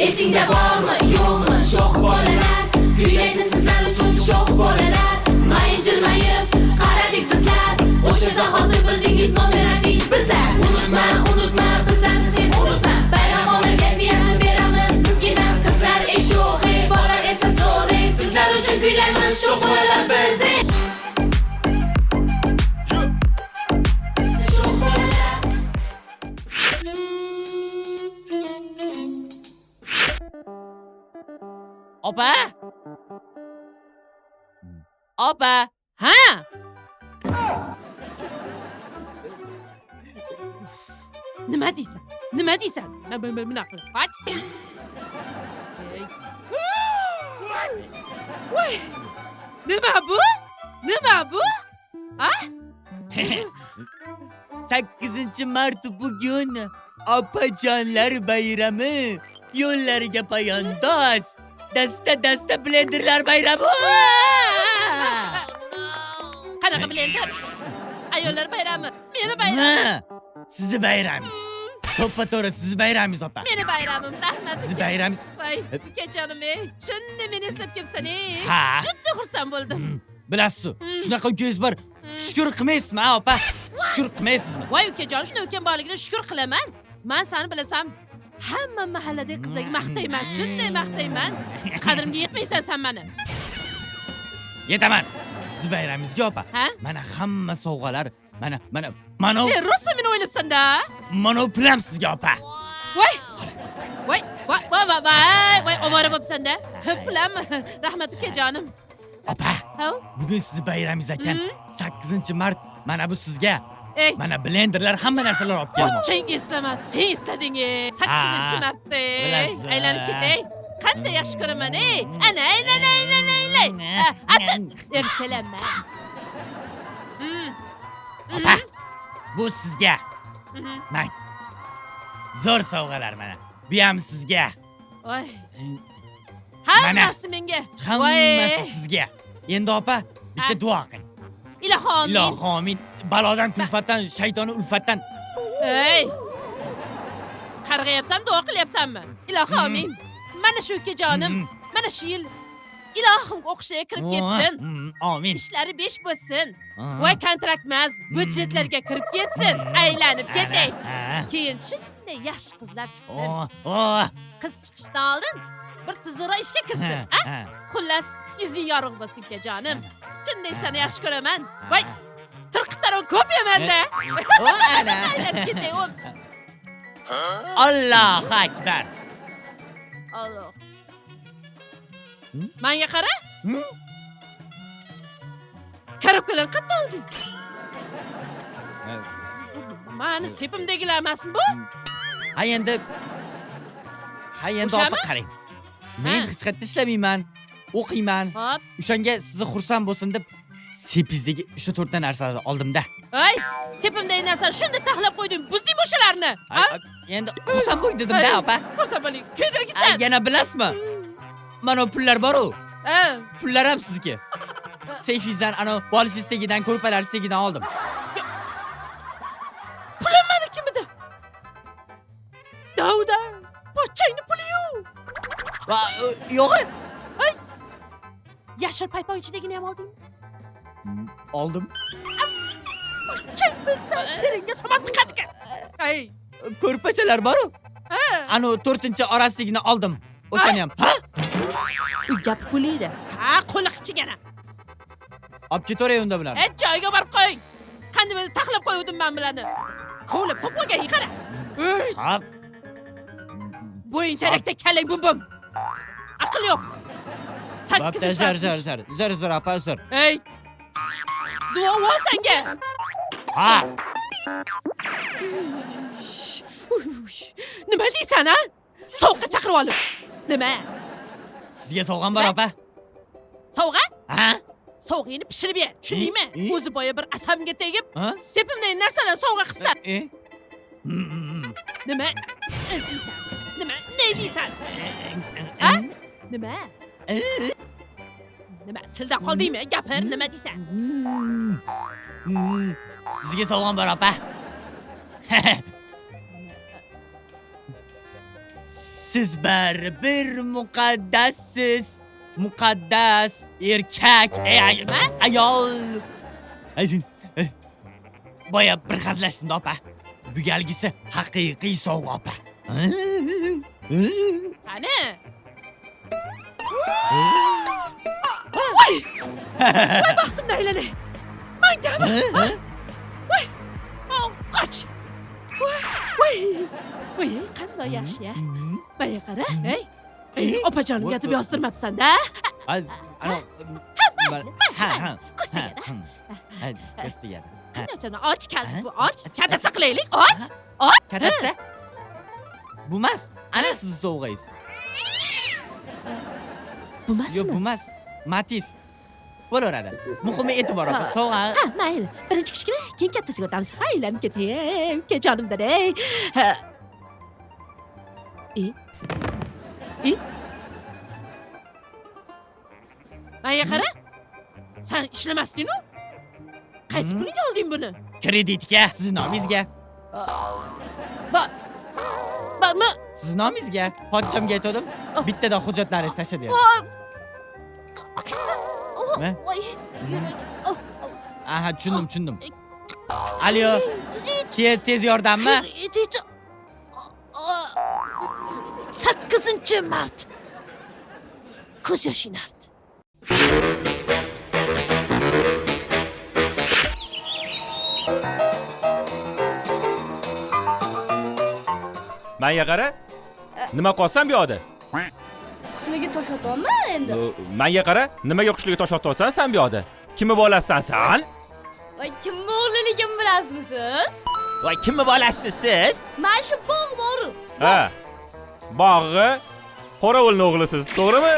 Esingda bormi, yo'qmi sho'x bolalar? Kuylaydi sizlar uchun sho'x bolalar. Mayin jilmayib qaradik bizlar. O'sha zahoti bildingiz nomerating bizlar. Unutma, unutma bizlarni sen unutma. Bayram ola kayfiyatni beramiz bizgina qizlar sho'x, bolalar esa so'rang. Sizlar uchun kuylaymiz sho'x bolalar biz. Opa! Opa! Ha? Nima deysan? Nima deysan? Bunaqa qilib qoch. Voy! Nima bu? Nima bu? Ha? 8 mart bugun opajonlar bayrami. Yo'llariga poyandoz. Dasta blenderlar bayrami. Qanaqa blender? Ayollar bayrami. Meni bayramim. Ha, sizni bayramingiz. To'ppa-to'g'ri sizni bayramingiz opa. Meni bayramim. Rahmat. Sizni bayramingiz. Voy, ukajonim ey. Shunda meni eslab kelsan ey. Ha. Juda xursand bo'ldim. Bilasiz, shunaqa ukangiz bor. Shukr qilmaysizmi, opa? Shukr qilmaysizmi? Voy ukajon, shuni ukam borligida shukr qilaman. Men seni bilasam, hamma mahalladagi qizlarga maqtayman, shunday maqtayman. Qadrimga yetmaysan sen meni. Yetaman. Siz bayramingizga opa. Ha? Mana hamma sovg'alar, mana Rosa meni o'ylabsan-da. mana pulam sizga opa. Voy. Voy, ovora bo'psan-da. Pulam. Rahmat ukajonim. Opa, Ha? bugun sizni bayramingiz ekan. 8 mart mana bu sizga. Ey, Mana blenderlar hamma narsalar olib keldim. ochang eslamas. Sen eslading ey. 8 Ha, marta. bilasiz. Aylanib ketay. Qanday yaxshi ko'raman ey. Ana, aylan. Atan, erkalanma. Opa, bu sizga. Mang. Zo'r sovg'alar mana. Bu ham sizga. Voy. Hammasi menga. Hammasi sizga. Endi opa, bitta Ha. duo qiling. Ilohomin. Ilohomin, balodan, kulfatdan, shaytonu ulfatdan. Ey. Qarg'ayapsan, duo qilyapsanmi? Ilohomin. Mana shu ukajonim, mana shu yil ilohimga o'xshaya kirib ketsin. Amin. Ishlari besh bo'lsin. Voy kontrakt emas, budjetlarga kirib ketsin. Aylanib ketay. Keyin shunday yaxshi qizlar chiqsin. Qiz chiqishdan oldin bir tezroq ishga kirsin, a? Xullas, yuzing yorug' bo'lsin ukajonim. Shunday seni yaxshi ko'raman. Voy, turqitaro ko'p yemanda. Ana. Aylanib ketay. Allohu akbar. Alloh. Menga qara. Kirib kelin qatta olding. Mani sepimdagilar emasmi bu? Ha endi O'shami? opa qarang. Men hech qayerda ishlamayman, o'qiyman. Hop. O'shanga sizni xursand bo'lsin deb sepizdagi 3-4 ta narsalarni oldim-da. Ay, sepimdagi narsani shunda taxlab qo'yding. Buzding o'shalarni. Ha? Endi xursand bo'ling dedim-da, opa. Xursand bo'ling. Kuydirgisan. Yana bilasizmi? Mana pullar bor-ku. Ha. Pullar ham sizniki. Seyfingizdan ana bolisizdagidan, ko'rpalaringizdagidan oldim. Pulim menikimidi. Davda, pochchangni puli yo'q. Va yo'q. Yashil paypon ichidagini ham olding. Oldim. Pochchang bilsan, teringga somon tiqadigan. Ay. Ko'rpachalar bor-ku. Ha. Ana 4-orasidagini oldim. O'shani ham. Ha? U gap puli edi. Ha, qo'li qichigana. Olib ketaveray unda bularni. Joyiga borib qo'ying. Qanday meni taxlab qo'yuvdim men bularni. Ko'lib to'pmagan qara. Ey, Hop. bo'ying tarakda kalang bum. Aql yo'q. 8 Zar opa, zar. Ey. Duo ol senga. Ha. Nima deysan, ha? Sovg'a chaqirib olib. Nima? Sizga sovg'am bor opa. Sovg'a? Ha? Sovg'ani pishirib ye. Tushundingmi? O'zi boya bir asabimga tegib, Ha? sepimdagi narsalarni sovg'a qilsan. Nima? Nima? Ne deysan? Ha? Nima? Nima? Tildan qoldingmi? Gapir, nima deysan? Sizga sovg'am bor opa. Siz bir muqaddassiz. Muqaddas erkak, ayol. Boya bir hazlashdim opa. Bu galgisi haqiqiy sovg'a opa. Qani? Voy baxtimdan aylanay. Mangami? Voy. Qoch. Voy, qanday yaxshi ya. Baya qara, hey. Opajonim yotib yozdirmabsan-da. Ana ha. Ko'rsaga. Ko'rsaga. Qanday ochadi? Och kalti bu, och. Katatsa qilaylik, och. Och. Katatsa? Bu emas. Ana siz sovg'aysiz. Bu emasmi? Yo'q, bu emas. Matiz. Bo'laveradi. Muhimi e'tibor opa, sovg'a. Ha, mayli. Birinchi kichkina, keyin kattasiga o'tamiz. Aylanib ketayim, kejonimdan ey. Manga qara. Sen ishlamasding-ku? Qaysi puliga olding buni? Kreditga, siz nomingizga. Nima? Siz nomingizga. Pochchamga aytdim. Bittada hujjatlaringizni tashlab berdi. Aha, tushundim. Alo. Tez yordammi? 8-mart. Ko'z yoshing ardi. Menga qara. Nima qolsam bu yoqda? Qishliga tosh otaman endi. Menga qara. Nimaga qishliga tosh otasan sen bu yoqda? Kimni bolasisan sen? Voy, kimni o'g'liligimni bilasizmi siz? Voy, kimni bolasiz siz? Mana shu bog' bor. Ha. Bog'i qorovulning o'g'lisiz, to'g'rimi?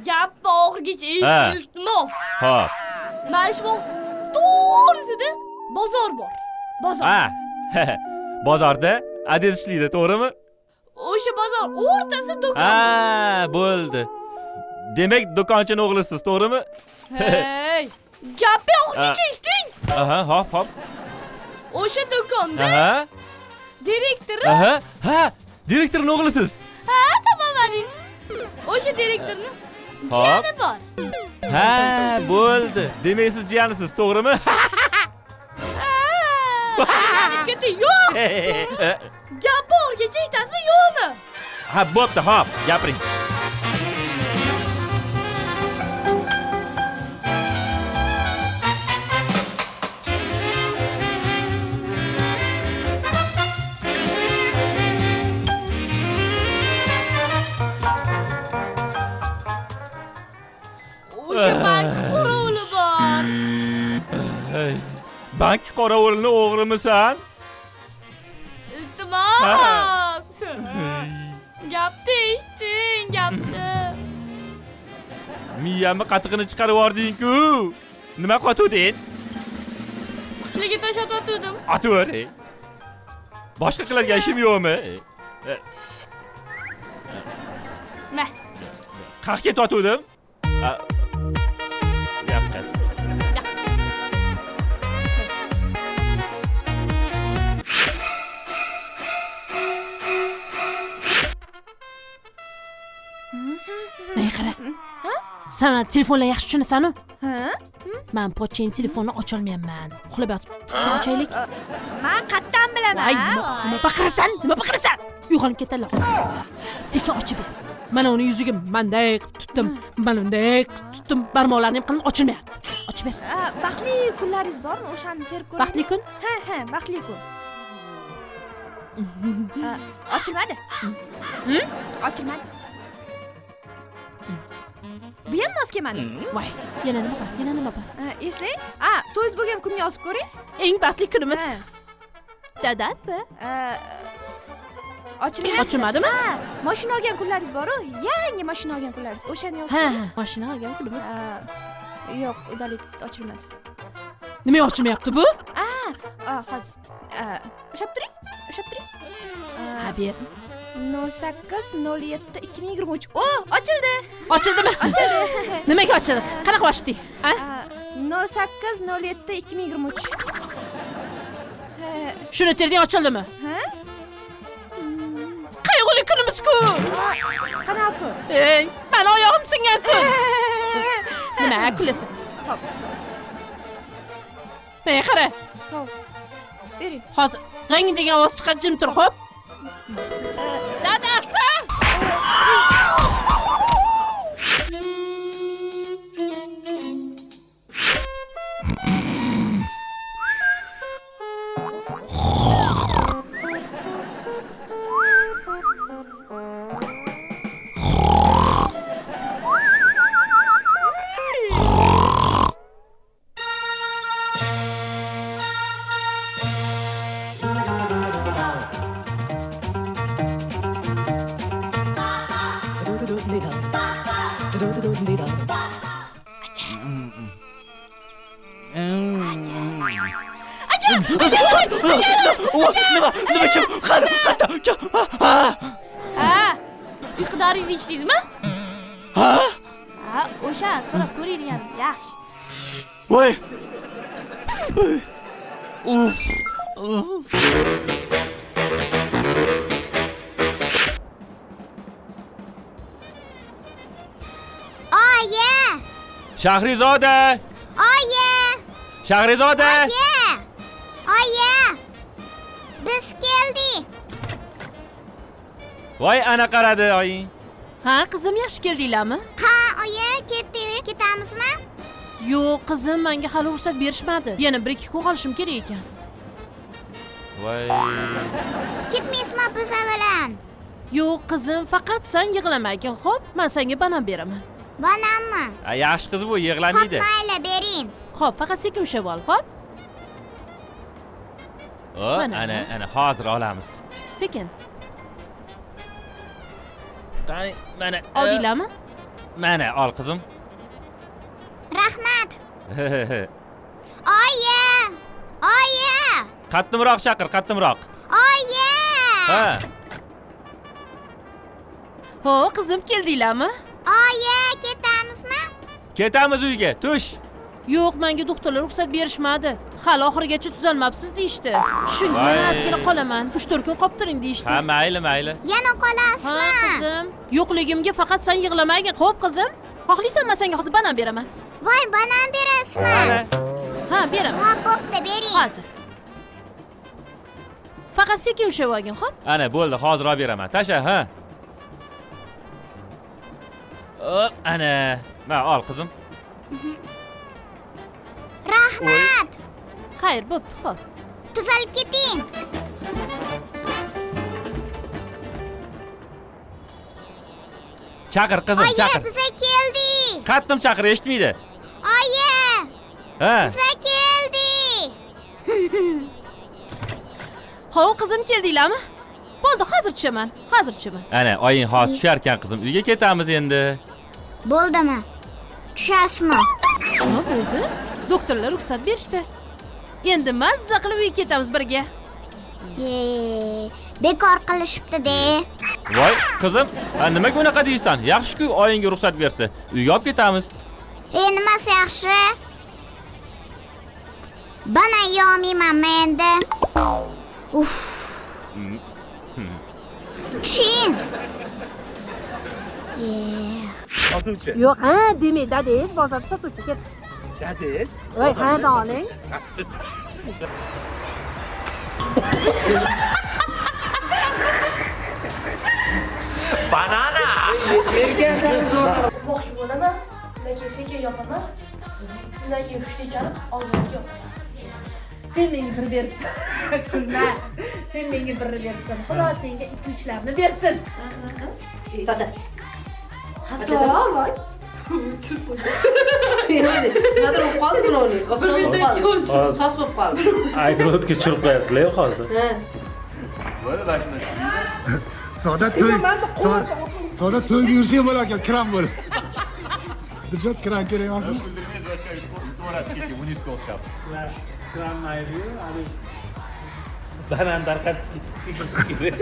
Gap bog'igacha iltimos. Xo'p. Mana shu bog' to'g'risida bozor bor. Bozor. Ha. Bozorda adez ishlaydi, to'g'rimi? O'sha bozor o'rtasida do'kon. Ha, bo'ldi. Demak, do'konchining o'g'lisiz, to'g'rimi? Hey, gap bog'igacha eshiting. Aha, hop. O'sha do'konda Aha. direktori. Aha. Ha, direktorning o'g'lisiz. Ha, topamadingiz. O'sha direktorning jiyani bor. Ha, bo'ldi. Demak, siz jiyanisiz, to'g'rimi? Yo'q. Gap bog'igacha eshitasizmi, yo'qmi? Ha, bo'pti, hop, gapiring. O'sha bank qorovuli bor. Bank qorovulining o'g'rimisan? Iltimos. Gapni eshiting, gapni. Miyamni qatig'ini chiqarib yubording-ku. Nima qotuvding? Qishliga tosh otdim. Ataver. Boshqa qiladigan ishim yo'qmi? Ma. Qayerga ketayotgandim? Yo'q. Manga qara. Sen telefonla yaxshi tushunasan-ku? Ha? Men pochchang telefonini ocha olmayapman. Uxlab yotib. Shuni ochaylik. Men qattan bilaman. Ay, nima baqirasan? Uyg'onib ketadilar hozir. Sekin ochib ber. Mana uni yuziga manday tutdim, manday tutdim, barmoqlarini ham qilib ochilmayapti. Ochib ber. Baxtli kunlaringiz bormi? O'shani terib ko'ring. Baxtli kun? Ha, baxtli kun. Ochilmadi. Ochilmadi. Bu ham mos kelmadi. Voy, yana nima bor? Eslang. To'yingiz bo'lgan kunni yozib ko'ring. Eng baxtli kunimiz. Dadasi. Ochilmadimi? Mashina olgan kunlaringiz bor-ku, yangi mashina olgan kunlaringiz. O'shani yozib ko'ring. Ha, mashina olgan kunimiz. Yo'q, udalik ochilmadi. Nima ochilmayapti bu? Hozir. Ushlab turing. Ha, ber. 08/07/2023. Ochildi. Ochildimi? Ochildi. Nimaga ochildi? Qanaqa ochding? 08/07/2023. Shuni terding, ochildimi? Ha? Tug'ilgan kunimiz-ku. Qanaqa kun? Ey, meni oyog'im singan kun. Nima kulasan? Hop. Menga qara. Hop. Bering. Hozir g'ing degan ovoz chiqadi, jim tur, xo'p? Dadasi! Nima kim? Qayerda? Ha, iqtidoringizni ichdingizmi? Ha? Ha, o'sha so'rab ko'radigan yaxshi. Voy. Oyi! Shahrizoda! Oyi! Shahrizoda! Oyi! Biz keldik. Voy, ana qaradi oying. Ha, qizim, yaxshi keldinglarmi? Ha, oyi, ketdik. Ketamizmi? Yo'q, qizim, menga hali ruxsat berishmadi. Yana 1-2 kun qolishim kerak ekan. Voy. Ketmaysizmi biz bilan? Yo'q, qizim, faqat sen yig'lamagin, xo'p? Men senga banan beraman. Bananmi? Yaxshi qiz bu, yig'lamaydi. Xo'p, mayli, bering. Xo'p, faqat sekin ushlab ol, xo'p? O, ana hozir olamiz. Sekin. Qani, mana. Oldinglarmi? Mana, ol qizim. Rahmat. Oyi! Oyi! Qattimroq chaqir, qattimroq. Oyi! Ha. Ho, qizim, keldinglarmi? Oyi, ketamizmi? Ketamiz uyga, tush. Yo'q, menga doktorlar ruxsat berishmadi. Hali oxirigacha tuzalmabsiz deyishdi. Shunga Voy. ozgina qolaman. 3-4 kun qolib turing deyishdi. Ha, mayli. Yana Ha, qolasizmi? qizim. Yo'qligimga faqat sen yig'lamagin. Xo'p, qizim. Xohlaysan, men senga hozir banan beraman. Voy, banan berasizmi? Mana. Ha, beraman. Ha, bo'pti, bering. Hozir. Faqat sekin ushlab olgin, xo'p? Ana, bo'ldi, hozir olib beraman. Tasha, ha. Hop, ana. Mana, ol qizim. Rahmat. Xayr, bo'pti, xo'p. Tuzalib keting. Chaqir qizim, Oyi, chaqir. biza keldik. Qattim chaqir, eshitmaydi. Oyi, Ha. biza keldik. Ho, qizim, keldinglarmi? Bo'ldi, hozir tushaman. Ana, oying hozir tushar ekan qizim. Uyga ketamiz endi. Bo'ldimi? Tushasizmi? Nima bo'ldi? Doktorlar ruxsat berishdi. Endi mazza qilib uyga ketamiz birga. Bekor qilishibdi-de. Voy, qizim, nimaga unaqa deysan? Yaxshi-ku, oyingga ruxsat bersa, uyga olib ketamiz. Nimasi yaxshi? Banan yeyolmaymanmi endi? Uf. Tushing. Sotuvchi. Yo'q, ha, demak, dadingiz bozorda sotuvchi ketdi. Dadingiz? Voy, ha, darling. Banana. Mo'g'ul bo'laman. Undan keyin sekin yopaman. Undan keyin hushli chalib oldimga yopaman. Sen menga bir beribsan. Kulma. Sen menga bir beribsan. Xudo senga ikkinchilarni bersin. Sota. Hatto, voy. Nima bo'lib qoldi bularni? Oson bo'lib qoldi. Sos bo'lib qoldi. Aygrodga churib qo'yasizlar hozir. Ha. Soda to'y buyursang bo'larkan, kran bo'lib. Dijot kran kerak emasmi? Kran mayli, banan tarqatishga kerak.